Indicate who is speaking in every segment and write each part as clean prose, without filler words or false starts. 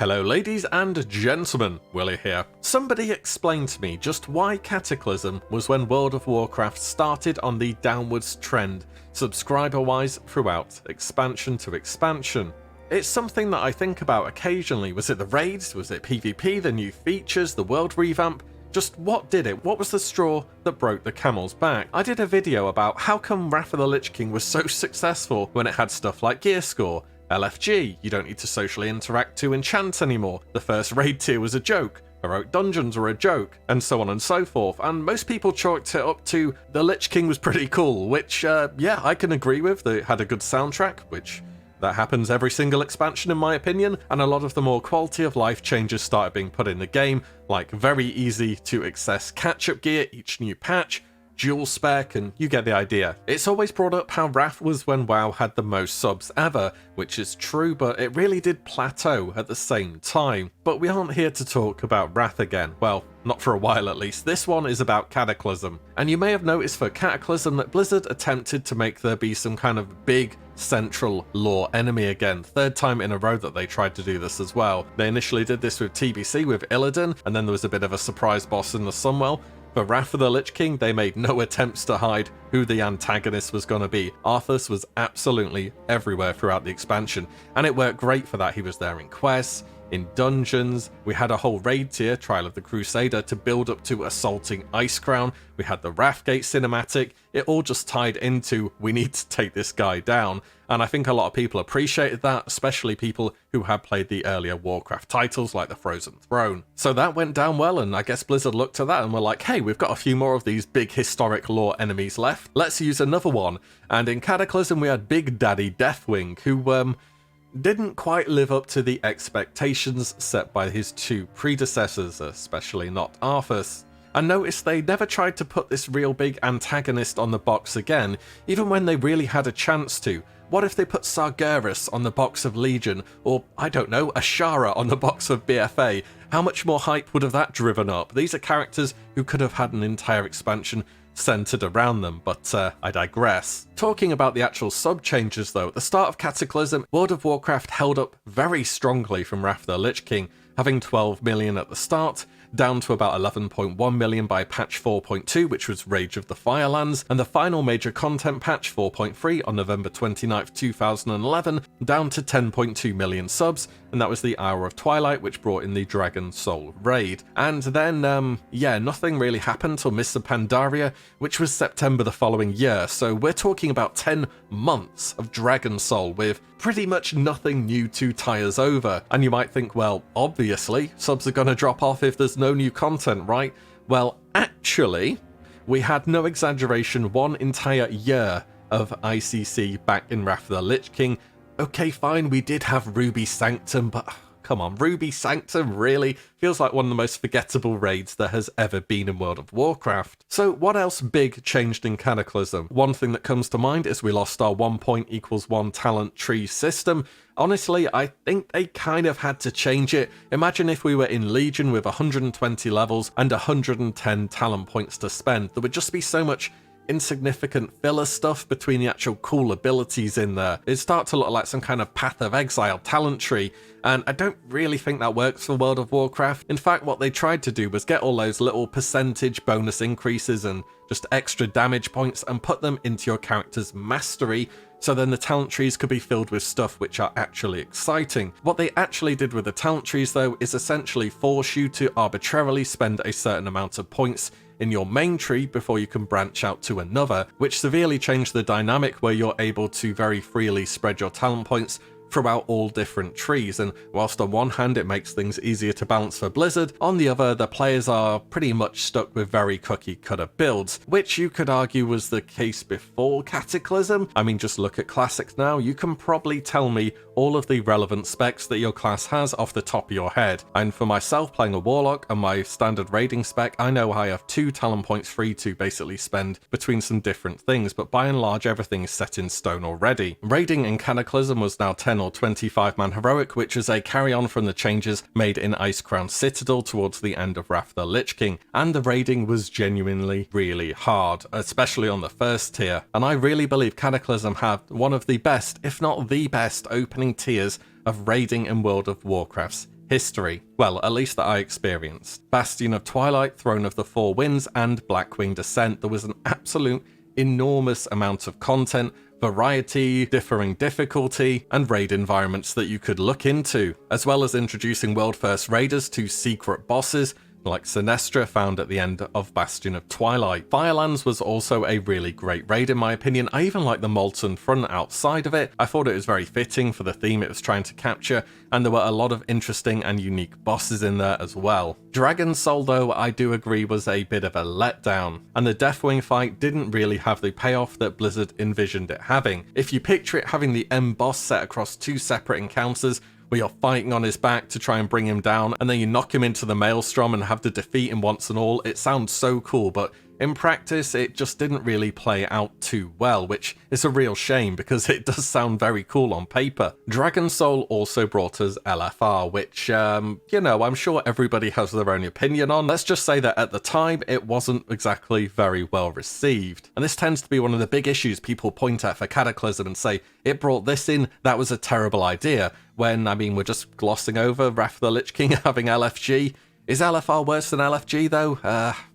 Speaker 1: Hello ladies and gentlemen, Willie here. Somebody explain to me just why Cataclysm was when World of Warcraft started on the downwards trend, subscriber-wise throughout expansion to expansion. It's something that I think about occasionally. Was it the raids? Was it PvP, the new features, the world revamp? Just what did it? What was the straw that broke the camel's back? I did a video about how come Wrath of the Lich King was so successful when it had stuff like gear score, LFG, you don't need to socially interact to enchant anymore, the first raid tier was a joke, heroic dungeons were a joke, and so on and so forth, and most people chalked it up to the Lich King was pretty cool, which, yeah, I can agree with. It had a good soundtrack, which that happens every single expansion in my opinion, and a lot of the more quality of life changes started being put in the game, like very easy to access catch-up gear each new patch, dual spec, and you get the idea. It's always brought up how Wrath was when WoW had the most subs ever, which is true, but it really did plateau at the same time. But we aren't here to talk about Wrath again. Well, not for a while at least. This one is about Cataclysm. And you may have noticed for Cataclysm that Blizzard attempted to make there be some kind of big central lore enemy again. Third time in a row that they tried to do this as well. They initially did this with TBC with Illidan, and then there was a bit of a surprise boss in the Sunwell. For Wrath of the Lich King, they made no attempts to hide who the antagonist was going to be. Arthas was absolutely everywhere throughout the expansion, and it worked great for that. He was there in quests, in dungeons, we had a whole raid tier, Trial of the Crusader, to build up to assaulting Icecrown, we had the Wrathgate cinematic, it all just tied into, we need to take this guy down, and I think a lot of people appreciated that, especially people who had played the earlier Warcraft titles like the Frozen Throne. So that went down well, and I guess Blizzard looked at that and were like, hey, we've got a few more of these big historic lore enemies left, let's use another one. And in Cataclysm we had Big Daddy Deathwing, who didn't quite live up to the expectations set by his two predecessors, especially not Arthas. I noticed they never tried to put this real big antagonist on the box again, even when they really had a chance to. What if they put Sargeras on the box of Legion, or, I don't know, Ashara on the box of BFA? How much more hype would have that driven up? These are characters who could have had an entire expansion centered around them, but I digress. Talking about the actual sub changes though, at the start of Cataclysm, World of Warcraft held up very strongly from Wrath of the Lich King, having 12 million at the start, down to about 11.1 million by patch 4.2, which was Rage of the Firelands, and the final major content patch 4.3 on November 29th, 2011, down to 10.2 million subs, and that was the Hour of Twilight, which brought in the Dragon Soul raid. And then, yeah, nothing really happened till Mists of Pandaria, which was September the following year, so we're talking about 10 months of Dragon Soul with pretty much nothing new to tie us over. And you might think, well, obviously, subs are gonna drop off if there's no new content, right? Well, actually, we had no exaggeration, one entire year of ICC back in Wrath of the Lich King. Okay, fine, we did have Ruby Sanctum, but come on, Ruby Sanctum really feels like one of the most forgettable raids there has ever been in World of Warcraft. So what else big changed in Cataclysm? One thing that comes to mind is we lost our 1 point equals 1 talent tree system. Honestly, I think they kind of had to change it. Imagine if we were in Legion with 120 levels and 110 talent points to spend. There would just be so much insignificant filler stuff between the actual cool abilities in there. It'd start to look like some kind of Path of Exile talent tree, and I don't really think that works for World of Warcraft. In fact, what they tried to do was get all those little percentage bonus increases and just extra damage points and put them into your character's mastery, so then the talent trees could be filled with stuff which are actually exciting. What they actually did with the talent trees though is essentially force you to arbitrarily spend a certain amount of points in your main tree before you can branch out to another, which severely changed the dynamic where you're able to very freely spread your talent points throughout all different trees, and whilst on one hand it makes things easier to balance for Blizzard, on the other the players are pretty much stuck with very cookie cutter builds, which you could argue was the case before Cataclysm. I mean, just look at Classics now, you can probably tell me all of the relevant specs that your class has off the top of your head. And for myself playing a Warlock and my standard raiding spec, I know I have 2 talent points free to basically spend between some different things, but by and large everything is set in stone already. Raiding in Cataclysm was now 10 or 25 man heroic, which is a carry on from the changes made in Icecrown Citadel towards the end of Wrath of the Lich King, and the raiding was genuinely really hard, especially on the first tier, and I really believe Cataclysm had one of the best, if not the best, opening tiers of raiding in World of Warcraft's history. Well, at least that I experienced. Bastion of Twilight, Throne of the Four Winds, and Blackwing Descent. There was an absolute enormous amount of content, variety, differing difficulty, and raid environments that you could look into, as well as introducing world-first raiders to secret bosses, like Sinestra found at the end of Bastion of Twilight. Firelands was also a really great raid in my opinion. I even liked the Molten Front outside of it. I thought it was very fitting for the theme it was trying to capture, and there were a lot of interesting and unique bosses in there as well. Dragon Soul, though, I do agree was a bit of a letdown, and the Deathwing fight didn't really have the payoff that Blizzard envisioned it having. If you picture it having the M boss set across two separate encounters, where you're fighting on his back to try and bring him down, and then you knock him into the maelstrom and have to defeat him once and all. It sounds so cool, but in practice it just didn't really play out too well, which is a real shame because it does sound very cool on paper. Dragon Soul also brought us LFR, which, you know, I'm sure everybody has their own opinion on. Let's just say that at the time it wasn't exactly very well received. And this tends to be one of the big issues people point at for Cataclysm and say, it brought this in, that was a terrible idea. When, I mean, we're just glossing over Wrath of the Lich King having LFG. Is LFR worse than LFG though?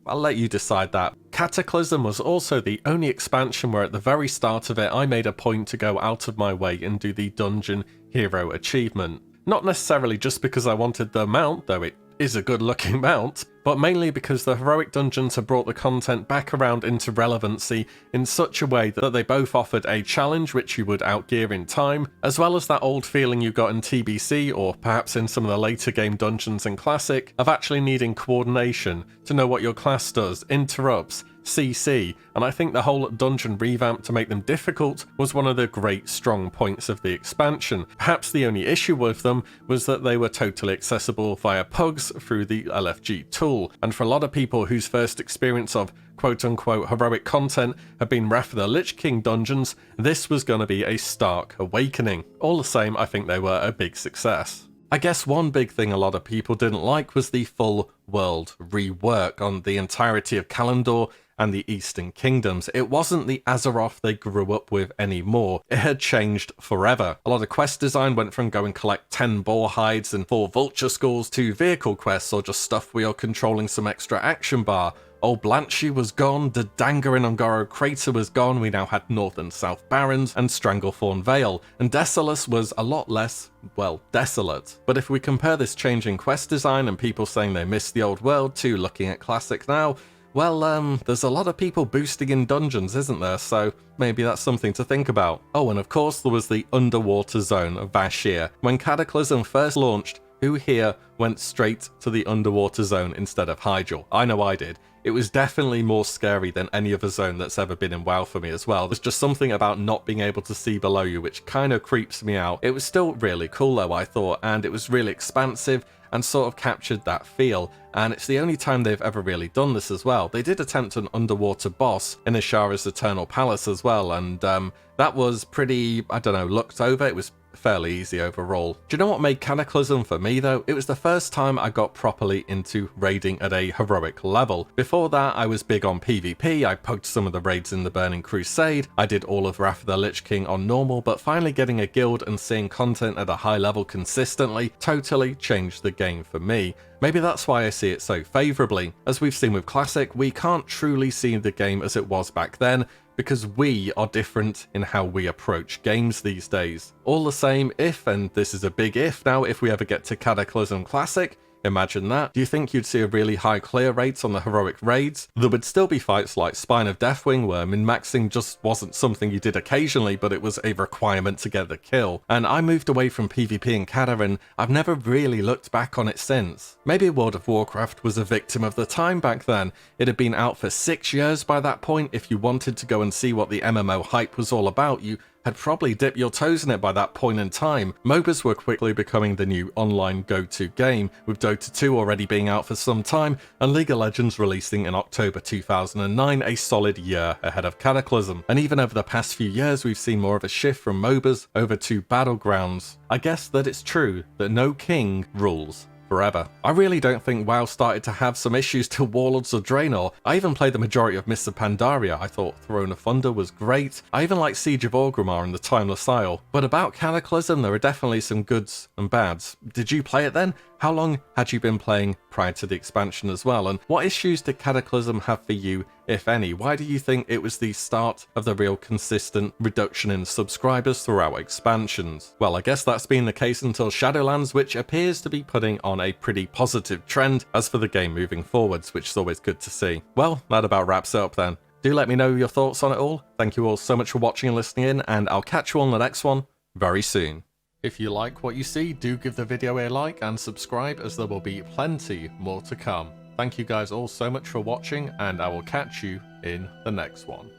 Speaker 1: I'll let you decide that. Cataclysm was also the only expansion where at the very start of it I made a point to go out of my way and do the Dungeon Hero achievement. Not necessarily just because I wanted the mount, though it is a good looking mount, but mainly because the heroic dungeons have brought the content back around into relevancy in such a way that they both offered a challenge which you would outgear in time, as well as that old feeling you got in TBC, or perhaps in some of the later game dungeons in Classic, of actually needing coordination to know what your class does, interrupts, CC, and I think the whole dungeon revamp to make them difficult was one of the great strong points of the expansion. Perhaps the only issue with them was that they were totally accessible via pugs through the LFG tool, and for a lot of people whose first experience of quote-unquote heroic content had been Wrath of the Lich King dungeons, this was going to be a stark awakening. All the same, I think they were a big success. I guess one big thing a lot of people didn't like was the full world rework on the entirety of Kalimdor and the Eastern Kingdoms. It wasn't the Azeroth they grew up with anymore. It had changed forever. A lot of quest design went from go and collect 10 boar hides and 4 vulture skulls to vehicle quests or just stuff where you're controlling some extra action bar. Old Blanchie was gone, the Danga in Ungaro Crater was gone, we now had North and South Barrens and Stranglethorn Vale, and Desolus was a lot less, well, desolate. But if we compare this change in quest design and people saying they miss the old world to looking at Classic now, well, there's a lot of people boosting in dungeons, isn't there? So maybe that's something to think about. Oh, and of course there was the underwater zone of Vashir. When Cataclysm first launched, who here went straight to the underwater zone instead of Hyjal? I know I did. It was definitely more scary than any other zone that's ever been in WoW for me as well. There's just something about not being able to see below you which kind of creeps me out. It was still really cool though, I thought, and it was really expansive and sort of captured that feel, and it's the only time they've ever really done this as well. They did attempt an underwater boss in Ashara's Eternal Palace as well, and that was pretty, I don't know, looked over. It was fairly easy overall. Do you know what made Cataclysm for me though? It was the first time I got properly into raiding at a heroic level. Before that I was big on PvP, I poked some of the raids in the Burning Crusade, I did all of Wrath of the Lich King on normal, but finally getting a guild and seeing content at a high level consistently totally changed the game for me. Maybe that's why I see it so favourably. As we've seen with Classic, we can't truly see the game as it was back then, because we are different in how we approach games these days. All the same, if, and this is a big if now, if we ever get to Cataclysm Classic, imagine that. Do you think you'd see a really high clear rate on the heroic raids? There would still be fights like Spine of Deathwing where min-maxing just wasn't something you did occasionally, but it was a requirement to get the kill. And I moved away from PvP in Cata and I've never really looked back on it since. Maybe World of Warcraft was a victim of the time back then. It had been out for 6 years by that point. If you wanted to go and see what the MMO hype was all about, you had probably dipped your toes in it by that point in time. MOBAs were quickly becoming the new online go-to game, with Dota 2 already being out for some time, and League of Legends releasing in October 2009, a solid year ahead of Cataclysm. And even over the past few years, we've seen more of a shift from MOBAs over to Battlegrounds. I guess that it's true that no king rules forever. I really don't think WoW started to have some issues till Warlords of Draenor. I even played the majority of Mists of Pandaria. I thought Throne of Thunder was great. I even liked Siege of Orgrimmar and the Timeless Isle. But about Cataclysm, there are definitely some goods and bads. Did you play it then? How long had you been playing prior to the expansion as well, and what issues did Cataclysm have for you, if any? Why do you think it was the start of the real consistent reduction in subscribers throughout expansions? Well, I guess that's been the case until Shadowlands, which appears to be putting on a pretty positive trend as for the game moving forwards, which is always good to see. Well, that about wraps it up then. Do let me know your thoughts on it all. Thank you all so much for watching and listening in, and I'll catch you on the next one very soon. If you like what you see, do give the video a like and subscribe, as there will be plenty more to come. Thank you guys all so much for watching, and I will catch you in the next one.